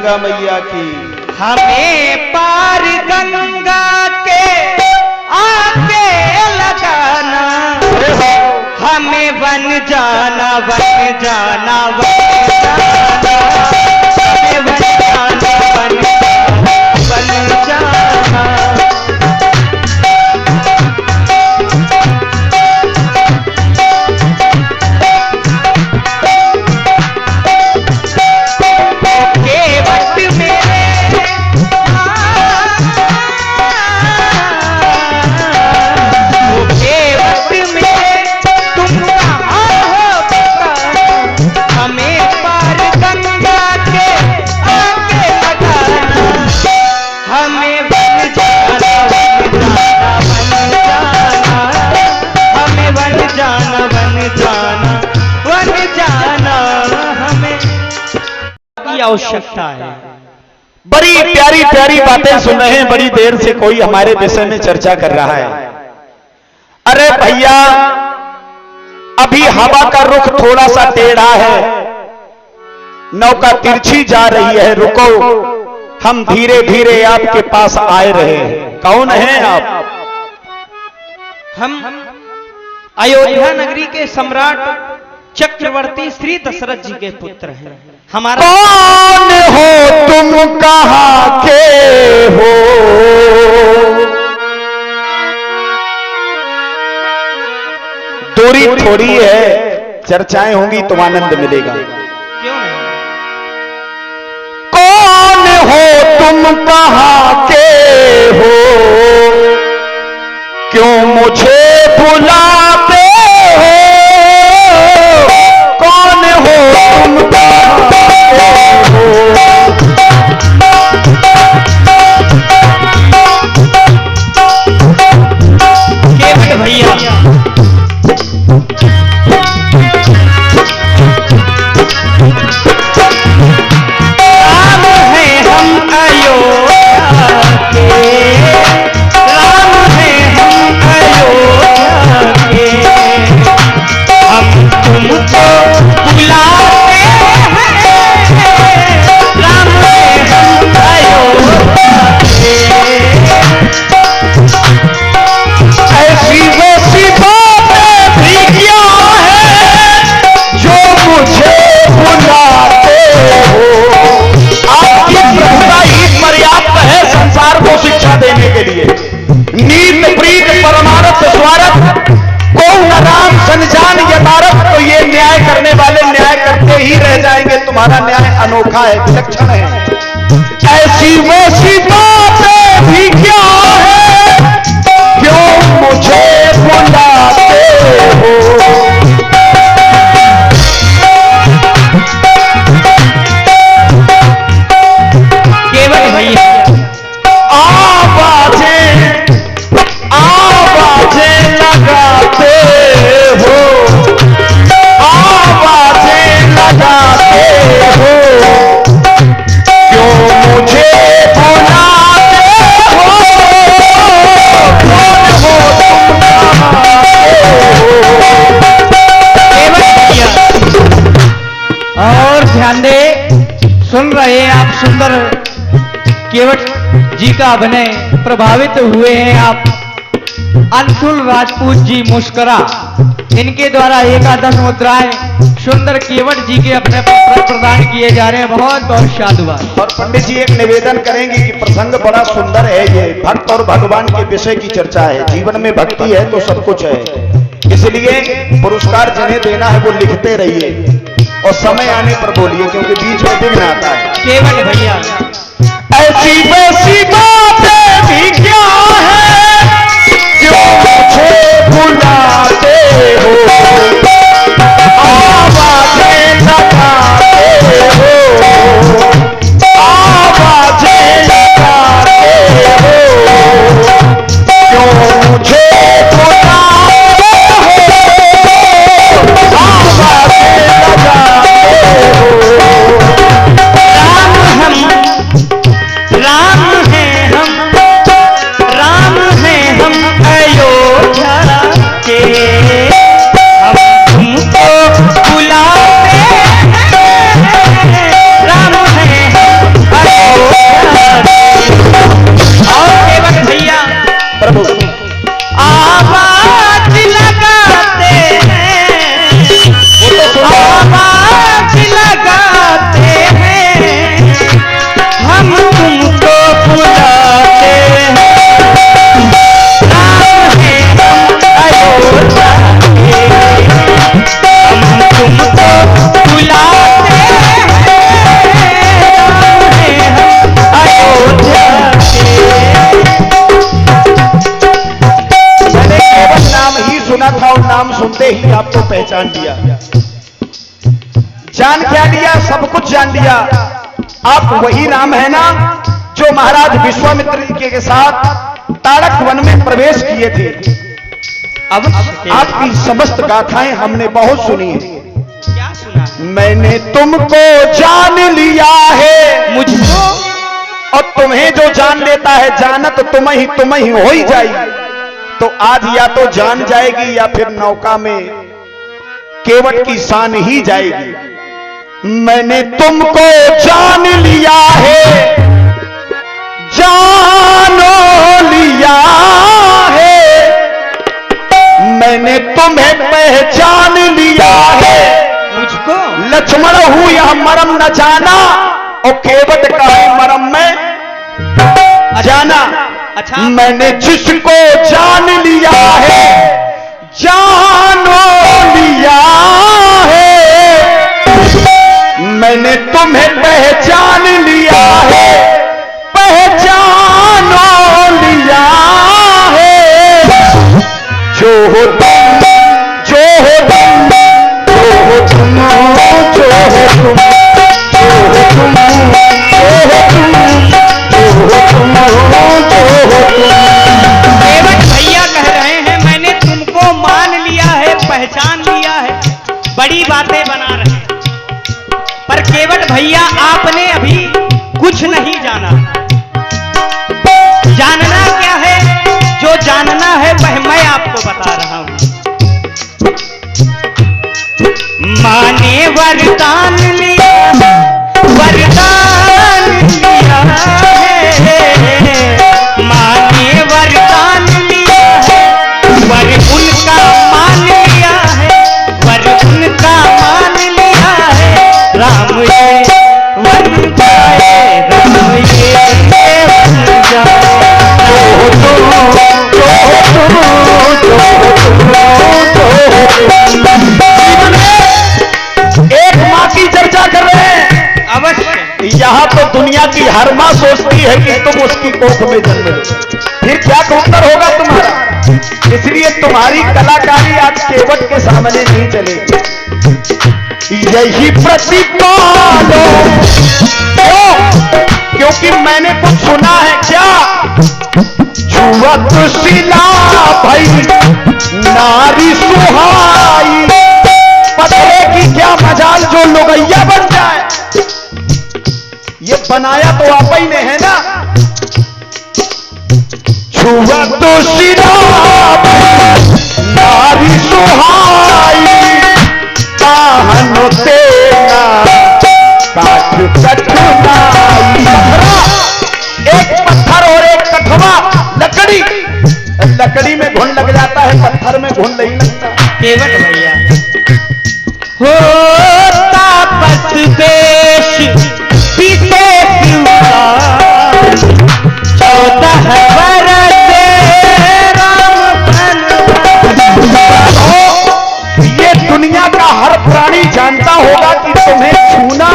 गंगा मैया की। हमें पार गंगा के आगे लगाना, हमें बन जाना बन जाना बन जाना, हमें बन जाना बन जाना। आवश्यकता है। बड़ी प्यारी प्यारी बातें सुन रहे हैं, बड़ी देर से कोई हमारे विषय में चर्चा कर रहा है। अरे भैया, अभी हवा का रुख थोड़ा सा टेढ़ा है, नौका तिरछी जा रही है, रुको, हम धीरे धीरे आपके पास आए रहे हैं। कौन हैं आप? हम अयोध्या नगरी के सम्राट चक्रवर्ती श्री दशरथ जी के पुत्र हैं। हमारा कौन हो तुम, कहां के हो? दूरी थोड़ी है, चर्चाएं होंगी तो आनंद मिलेगा। क्यों नहीं? कौन हो तुम, कहां के हो? क्यों मुझे बुलाते हो? कौन हो तुम, कहां के हो? केवट भैया, राम है हम अयोध्या के, राम है हम अयोध्या के, हम तुमको बुलाते हैं, राम है हम अयोध्या के। ऐसी वैसी बातें भी क्या है जो मुझे बुलाते हो? आपकी प्रभुता ही पर्याप्त है संसार को शिक्षा देने के लिए। नीत प्रीत परमार्थ स्वार्थ को न राम संजान यथार्थ, तो ये न्याय करने वाले न्याय करते ही रह जाएंगे। तुम्हारा न्याय अनोखा है, विलक्षण है। ऐसी वैसी बातें भी क्या है, क्यों मुझे बुलाते हो? केवट भैया, आवाजें आवाजें लगाते हो, आवाजें लगाते हो, क्यों मुझे बुलाते हो? कौन हो तुम, कहां के हो? केवट भैया, और ध्यान दे, सुन रहे हैं आप सुंदर केवट जी का अभिनय, प्रभावित हुए हैं आप। अंशुल राजपूत जी मुस्करा, इनके द्वारा एकादश मुद्राएं सुंदर केवट जी के अपने पुत्र प्रदान किए जा रहे हैं। बहुत बहुत साधुवाद। और पंडित जी एक निवेदन करेंगे कि प्रसंग बड़ा सुंदर है। ये भक्त और भगवान के विषय की चर्चा है। जीवन में भक्ति है तो सब कुछ है, इसलिए पुरस्कार जिन्हें देना है वो लिखते रहिए और समय आने पर बोलिए, क्योंकि बीच में विघ्न आता है। केवट भैया, ऐसी वैसी बातें भी क्या है, क्यों मुझे बुलाते हो? आवाजें लगाते हो, आवाजें लगाते हो, क्यों मुझे बुलाते हो? आवाजें लगाते हो। राम है हम पहचान लिया। जान क्या लिया? सब कुछ जान लिया। आप वही राम है ना जो महाराज विश्वामित्र जी के साथ ताड़क वन में प्रवेश किए थे। अब आपकी समस्त गाथाएं हमने बहुत सुनी है। क्या सुना? मैंने तुमको जान लिया है, मुझको, और तुम्हें जो जान लेता है जानत तुम ही हो ही जाएगी। तो आज या तो जान जाएगी या फिर नौका में केवट की शान ही जाएगी। मैंने तुमको जान लिया है, जानो लिया है, मैंने तुम्हें पहचान लिया है। मुझको लक्ष्मण हूं यह मरम न जाना, और केवट का है मरम में जाना। अच्छा, मैंने जिसको जान लिया है, जानो लिया है, मैंने तुम्हें पहचान लिया है, पहचानो लिया है। जो हो तुम, जो हो तुम, जो हो तुम, जो हो तुम, जो हो तुम, जो हो तुम, जो हो तुम, जो हो तुम। केवट भैया कह रहे हैं मैंने तुमको मान लिया है, पहचान लिया है, बड़ी बातें बना रहे हैं। पर केवट भैया आपने अभी कुछ नहीं जाना। जानना क्या है? जो जानना है वह मैं आपको बता रहा हूं। माने वरदान लिया, वरदान लिया है, माने वरदान लिया है, वर उनका मान लिया है, वर उनका मान लिया है। राम ये वन जाए, राम ये वन जाए। एक माँ की चर्चा कर रहे हैं। अवश्य। यहाँ तो दुनिया की हर माँ सोचती है कि तुम उसकी कोख में जन्म लो, फिर क्या उत्तर होगा तुम्हारा। इसलिए तुम्हारी कलाकारी आज केवट के सामने नहीं चलेगी। यही प्रतिपालो, क्योंकि मैंने कुछ सुना है। क्या? छुअत शिला भाई नारी सुहाई, पत्थरे की क्या मजाल जो लोगैया बन जाए। ये बनाया तो आप ही ने है ना। छुअत शिला नारी सुहाई, काहनो तेना काठ कठनाई। एक पत्थर और एक कठवा लकड़ी, लकड़ी में घुन लग जाता है, पत्थर में घुन नहीं लगता। केवट भैया हो तापस बेश पीते पिउकार, 14 बरस राम धन। ये दुनिया का हर प्राणी जानता होगा कि तुम्हें छूना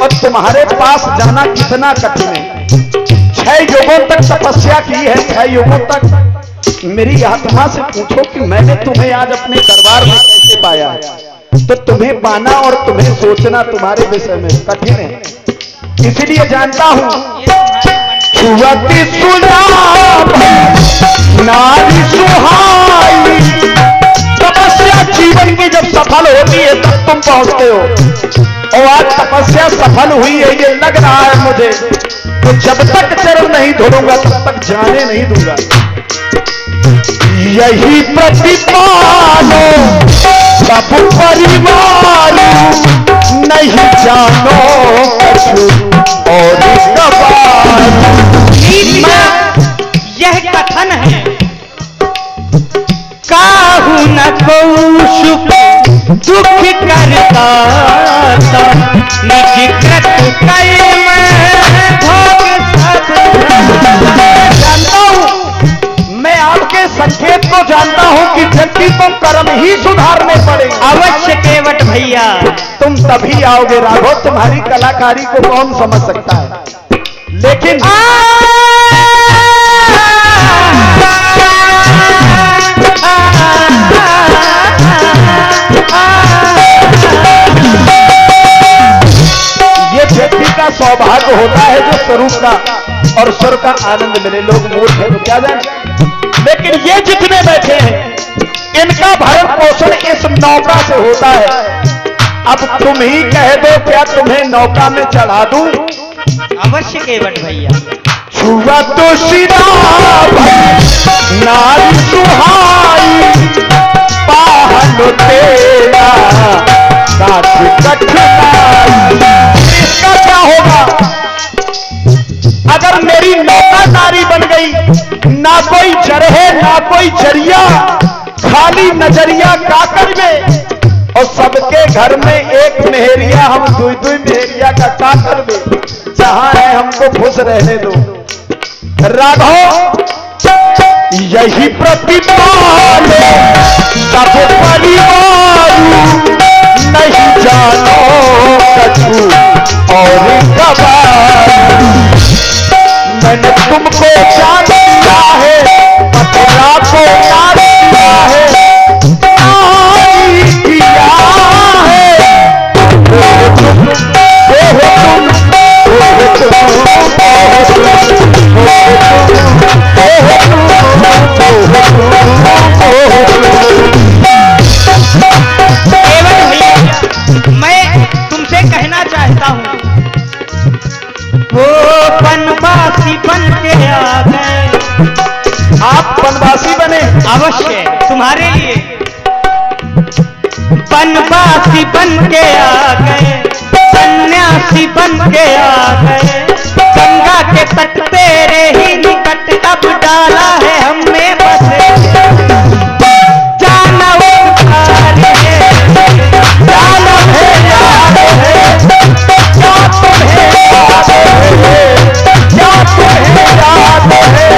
और तुम्हारे पास जाना कितना कठिन है। 6 युगों तक तपस्या की है, 6 युगों तक। मेरी आत्मा से पूछो कि मैंने तुम्हें आज अपने दरबार में कैसे पाया है। तो तुम्हें पाना और तुम्हें सोचना तुम्हारे विषय में कठिन है। इसलिए जानता हूं। छुअती सुलाभ नारी सुहाई, तपस्या जीवन की जब सफल होती है तब तुम पहुंचते हो। और आज तपस्या सफल हुई है ये लग रहा है मुझे। तो जब तक चरण नहीं धोलूंगा तब तक जाने नहीं दूंगा। यही प्रतिपालो सब परिवार, नहीं जानो कछु और कबार। यह कथन है काहू न कौशुक दुख करता, निज कृत कर्म भोग सब। जानता हूं, मैं आपके संकेत को जानता हूं कि व्यक्ति को कर्म ही सुधारने पड़ेंगे। अवश्य केवट भैया, तुम तभी आओगे राघव। तुम्हारी कलाकारी को कौन समझ सकता है। लेकिन सौभाग्य होता है जो स्वरूप का और स्वर का आनंद मिले। लोग मूर्ख है तो क्या जाने, लेकिन ये जितने बैठे हैं इनका भरण पोषण इस नौका से होता है। अब तुम ही कह दो, क्या तुम्हें नौका में चढ़ा दूं? अवश्य केवट भैया। छुआ तो शिरा नारी सुहाई, पाहन तेरा काट कठनाई। इसका क्या होगा अगर मेरी नौका नारी बन गई? ना कोई चरहे ना कोई चरिया, खाली नजरिया काकर में, और सबके घर में एक मेहरिया, हम दुई दुई मेहरिया का काकर में। जहां है हमको खुश रहने दो। राघव यही प्रतिपाल सब परिवार, नहीं जानो कछु और कबार। मैंने तुमको जान लिया है, पतला को याद किया है, नारी किया है। तुम मैं तुमसे कहना चाहता हूँ, वो बनवासी बन के आ गए। आप बनवासी बने? अवश्य तुम्हारे लिए बनवासी बन के आ गए, सन्यासी बन के आ गए। गंगा के तट तेरे ही निकट अब डाला है हमने बसे। जाना उपकार है, जाना है याद है, क्या तुम्हें याद है, क्या तुम्हें याद है?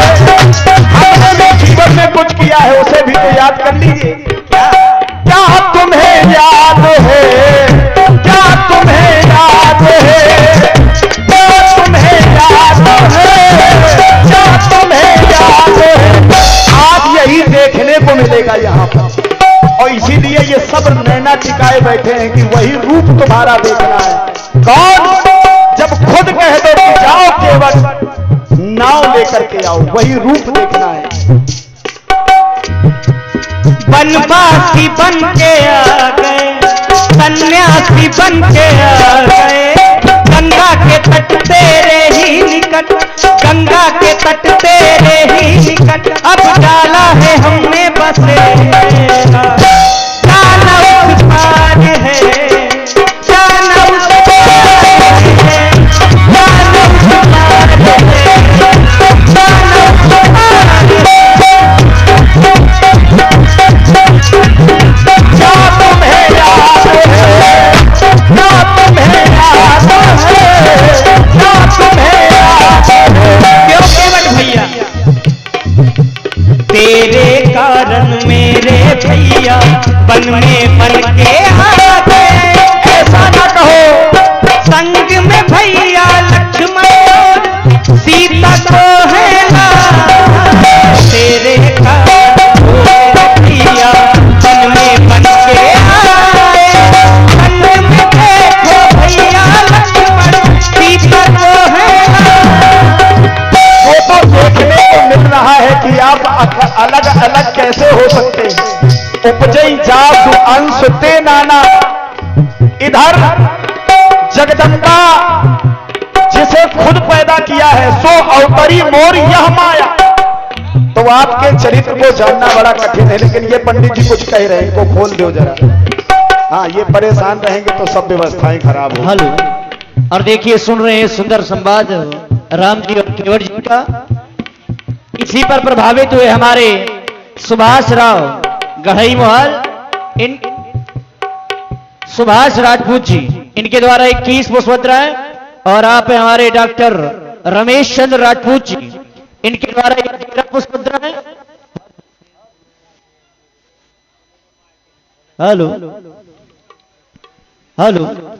हमने जो जीवन में कुछ किया है उसे भी तो याद कर लीजिए। क्या तुम्हें याद है, क्या तुम्हें याद है, क्या तुम्हें याद है, क्या तुम्हें याद है? आज यही देखने को मिलेगा यहाँ पर, और इसीलिए ये सब नैना टिकाए बैठे हैं कि वही रूप तुम्हारा देखना है। कौन? जब खुद कह दो कि जाओ केवट, नाव लेकर के आओ, वही रूप देखना है। बनवासी बन के आ गए, सन्यासी बन के आ गए। गंगा के तट तेरे ही निकट, गंगा के तट तेरे ही निकट अब डाला है हमने बसे। जाना उस पार है, जाना उस पार है, जाना उस पार है, जाना उस पार है। क्या तुम्हें याद है, क्या तुम्हें याद है, क्या तुम्हें याद है? क्यों केवट भैया? तेरे कारण मेरे भैया वन में बन के आ गए। ऐसा न कहो, संग में भैया लक्ष्मण और सीता को है लाल। तेरे कारण मेरे भैया वन में बन के आए। संग में देखो भैया लक्ष्मण सीता को है लाल। वो तो देखने को मिल रहा है कि आप अलग अलग कैसे हो सकते हैं। उपजई जात अंश ते नाना, इधर जगदम्बा जिसे खुद पैदा किया है, सो अवतरी मोर यह माया। तो आपके चरित्र को जानना बड़ा कठिन है, लेकिन ये पंडित जी कुछ कह रहे हैं, इनको खोल दो जरा। हाँ, ये परेशान रहेंगे तो सब व्यवस्थाएं खराब हो। हेलो, और देखिए सुन रहे हैं सुंदर संवाद राम जी और केवट जी का। इसी पर प्रभावित हुए हमारे सुभाष राव गढ़ई मोहल, इन सुभाष राजपूत जी, इनके द्वारा 21 पुष्पत्राएं, और आप हैं हमारे डॉक्टर रमेश चंद्र राजपूत जी, इनके द्वारा 13 पुष्पत्राएं। Hello hello